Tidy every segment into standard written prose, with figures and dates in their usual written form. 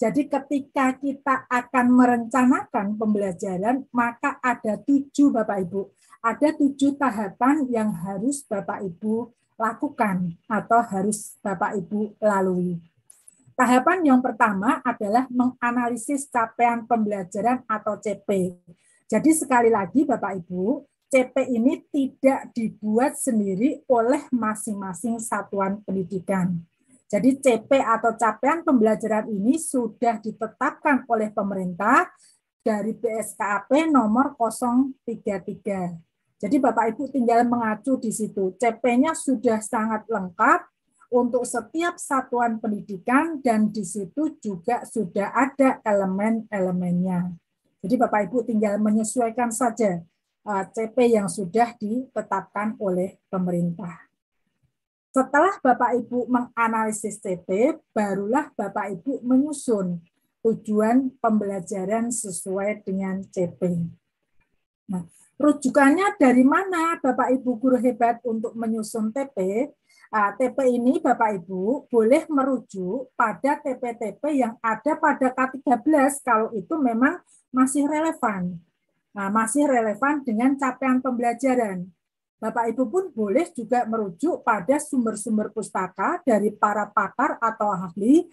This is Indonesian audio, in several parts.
Jadi ketika kita akan merencanakan pembelajaran, maka ada 7 Bapak Ibu. Ada 7 tahapan yang harus Bapak Ibu lakukan atau harus Bapak Ibu lalui. Tahapan yang pertama adalah menganalisis capaian pembelajaran atau CP. Jadi sekali lagi Bapak Ibu, CP ini tidak dibuat sendiri oleh masing-masing satuan pendidikan. Jadi CP atau capaian pembelajaran ini sudah ditetapkan oleh pemerintah dari BSKAP nomor 033. Jadi Bapak Ibu tinggal mengacu di situ. CP-nya sudah sangat lengkap untuk setiap satuan pendidikan dan di situ juga sudah ada elemen-elemennya. Jadi Bapak Ibu tinggal menyesuaikan saja CP yang sudah ditetapkan oleh pemerintah. Setelah Bapak Ibu menganalisis CP, barulah Bapak Ibu menyusun tujuan pembelajaran sesuai dengan CP. Nah, rujukannya dari mana Bapak Ibu guru hebat untuk menyusun TP? TP ini Bapak Ibu boleh merujuk pada TP-TP yang ada pada K13 kalau itu memang masih relevan. Nah, masih relevan dengan capaian pembelajaran. Bapak Ibu pun boleh juga merujuk pada sumber-sumber pustaka dari para pakar atau ahli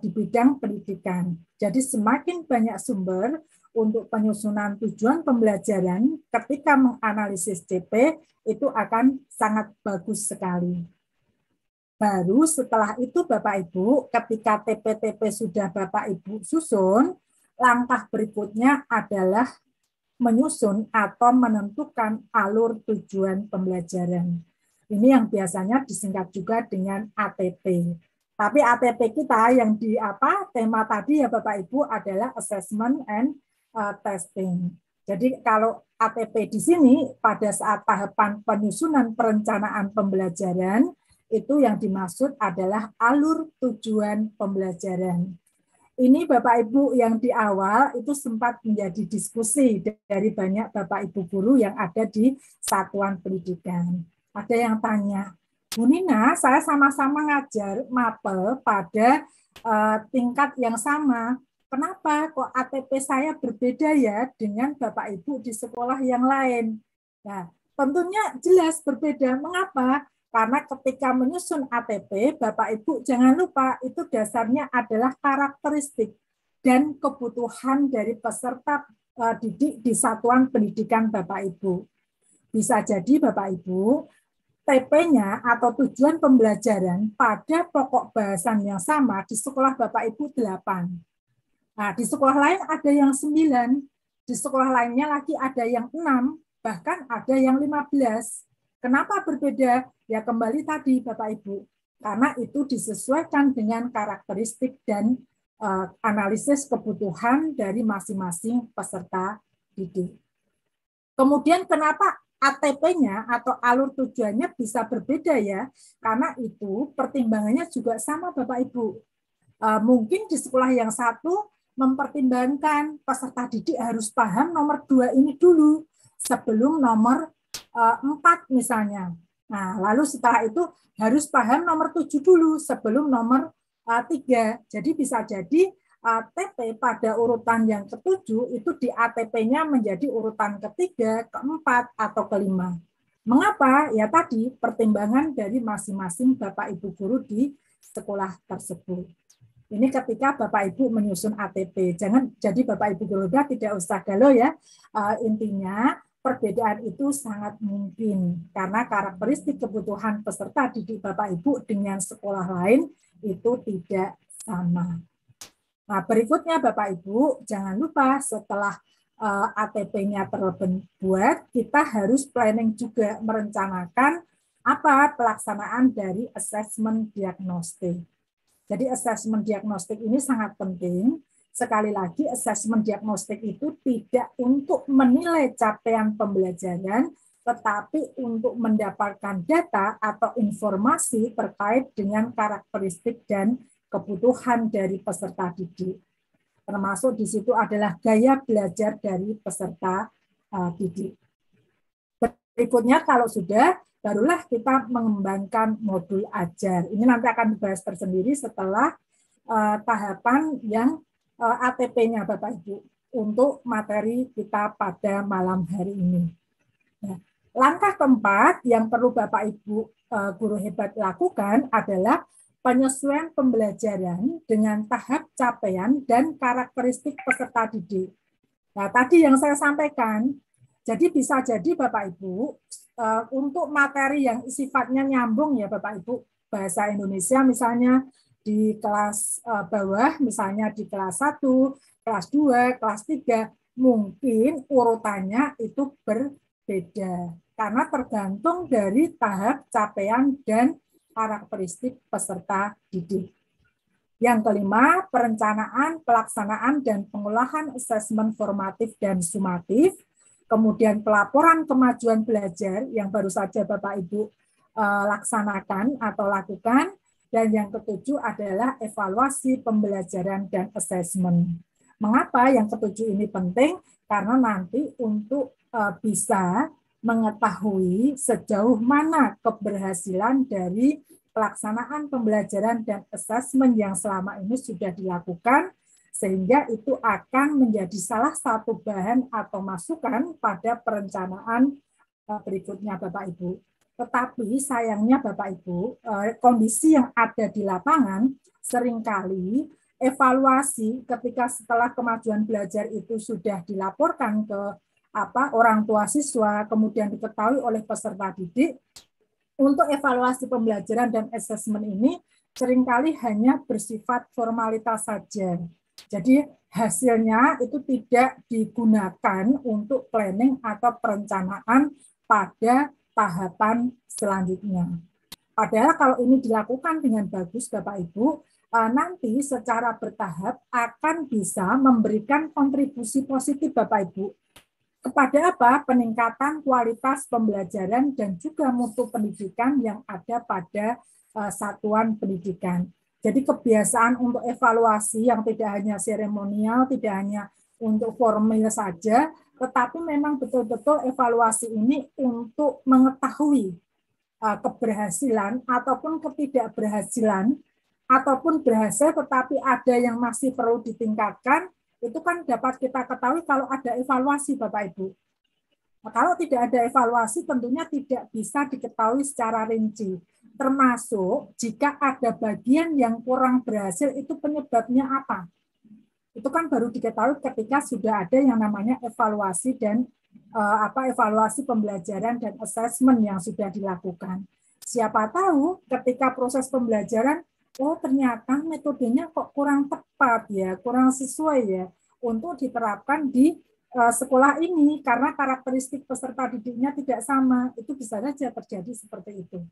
di bidang pendidikan. Jadi semakin banyak sumber untuk penyusunan tujuan pembelajaran ketika menganalisis CP itu akan sangat bagus sekali. Baru setelah itu Bapak Ibu, ketika TP-TP sudah Bapak Ibu susun, langkah berikutnya adalah menyusun atau menentukan alur tujuan pembelajaran. Ini yang biasanya disingkat juga dengan ATP. Tapi ATP kita yang di tema tadi ya Bapak Ibu adalah assessment and testing. Jadi kalau ATP di sini pada saat tahapan penyusunan perencanaan pembelajaran itu yang dimaksud adalah alur tujuan pembelajaran. Ini Bapak Ibu yang di awal itu sempat menjadi diskusi dari banyak Bapak Ibu guru yang ada di satuan pendidikan. Ada yang tanya, Bu Nina, saya sama-sama ngajar mapel pada tingkat yang sama. Kenapa kok ATP saya berbeda ya dengan Bapak Ibu di sekolah yang lain? Nah, tentunya jelas berbeda. Mengapa? Karena ketika menyusun ATP, Bapak Ibu jangan lupa itu dasarnya adalah karakteristik dan kebutuhan dari peserta didik di satuan pendidikan Bapak Ibu. Bisa jadi Bapak Ibu, TP-nya atau tujuan pembelajaran pada pokok bahasan yang sama di sekolah Bapak Ibu 8. Nah, di sekolah lain ada yang 9, di sekolah lainnya lagi ada yang 6, bahkan ada yang 15. Kenapa berbeda? Ya kembali tadi Bapak Ibu, karena itu disesuaikan dengan karakteristik dan analisis kebutuhan dari masing-masing peserta didik. Kemudian kenapa ATP-nya atau alur tujuannya bisa berbeda ya? Karena itu pertimbangannya juga sama Bapak Ibu. Mungkin di sekolah yang satu mempertimbangkan peserta didik harus paham nomor 2 ini dulu sebelum nomor 4 misalnya. Nah, lalu setelah itu harus paham nomor 7 dulu sebelum nomor 3. Jadi bisa jadi TP pada urutan yang ke-7 itu di ATP-nya menjadi urutan ke-3, ke-4, atau ke-5. Mengapa? Ya tadi pertimbangan dari masing-masing Bapak Ibu guru di sekolah tersebut. Ini ketika Bapak Ibu menyusun ATP. Jangan jadi Bapak Ibu guru tidak usah galau ya. Intinya perbedaan itu sangat mungkin karena karakteristik kebutuhan peserta didik Bapak Ibu dengan sekolah lain itu tidak sama. Nah, berikutnya Bapak Ibu, jangan lupa setelah ATP-nya terbuat, kita harus planning juga merencanakan apa pelaksanaan dari asesmen diagnostik. Jadi asesmen diagnostik ini sangat penting. Sekali lagi, asesmen diagnostik itu tidak untuk menilai capaian pembelajaran, tetapi untuk mendapatkan data atau informasi terkait dengan karakteristik dan kebutuhan dari peserta didik. Termasuk di situ adalah gaya belajar dari peserta didik. Berikutnya kalau sudah, barulah kita mengembangkan modul ajar. Ini nanti akan dibahas tersendiri setelah tahapan yang ATP-nya Bapak Ibu untuk materi kita pada malam hari ini. Nah, langkah keempat yang perlu Bapak Ibu guru hebat lakukan adalah penyesuaian pembelajaran dengan tahap capaian dan karakteristik peserta didik. Nah, tadi yang saya sampaikan, jadi bisa jadi Bapak Ibu, untuk materi yang sifatnya nyambung ya Bapak Ibu, bahasa Indonesia misalnya di kelas bawah, misalnya di kelas 1, kelas 2, kelas 3, mungkin urutannya itu berbeda. Karena tergantung dari tahap capaian dan karakteristik peserta didik. Yang kelima, perencanaan, pelaksanaan, dan pengolahan asesmen formatif dan sumatif. Kemudian pelaporan kemajuan belajar yang baru saja Bapak Ibu laksanakan atau lakukan. Dan yang ketujuh adalah evaluasi pembelajaran dan asesmen. Mengapa yang ketujuh ini penting? Karena nanti untuk bisa mengetahui sejauh mana keberhasilan dari pelaksanaan pembelajaran dan asesmen yang selama ini sudah dilakukan, sehingga itu akan menjadi salah satu bahan atau masukan pada perencanaan berikutnya Bapak Ibu. Tetapi sayangnya Bapak Ibu, kondisi yang ada di lapangan seringkali evaluasi ketika setelah kemajuan belajar itu sudah dilaporkan ke orang tua siswa, kemudian diketahui oleh peserta didik, untuk evaluasi pembelajaran dan asesmen ini seringkali hanya bersifat formalitas saja. Jadi hasilnya itu tidak digunakan untuk planning atau perencanaan pada tahapan selanjutnya. Padahal kalau ini dilakukan dengan bagus Bapak Ibu, nanti secara bertahap akan bisa memberikan kontribusi positif Bapak Ibu kepada peningkatan kualitas pembelajaran dan juga mutu pendidikan yang ada pada satuan pendidikan. Jadi kebiasaan untuk evaluasi yang tidak hanya seremonial, tidak hanya untuk formal saja, tetapi memang betul-betul evaluasi ini untuk mengetahui keberhasilan ataupun ketidakberhasilan, ataupun berhasil tetapi ada yang masih perlu ditingkatkan, itu kan dapat kita ketahui kalau ada evaluasi Bapak Ibu. Nah, kalau tidak ada evaluasi tentunya tidak bisa diketahui secara rinci. Termasuk jika ada bagian yang kurang berhasil itu penyebabnya apa. Itu kan baru diketahui ketika sudah ada yang namanya evaluasi dan evaluasi pembelajaran dan asesmen yang sudah dilakukan. Siapa tahu ketika proses pembelajaran ternyata metodenya kok kurang tepat ya, kurang sesuai ya untuk diterapkan di sekolah ini karena karakteristik peserta didiknya tidak sama. Itu bisa saja terjadi seperti itu.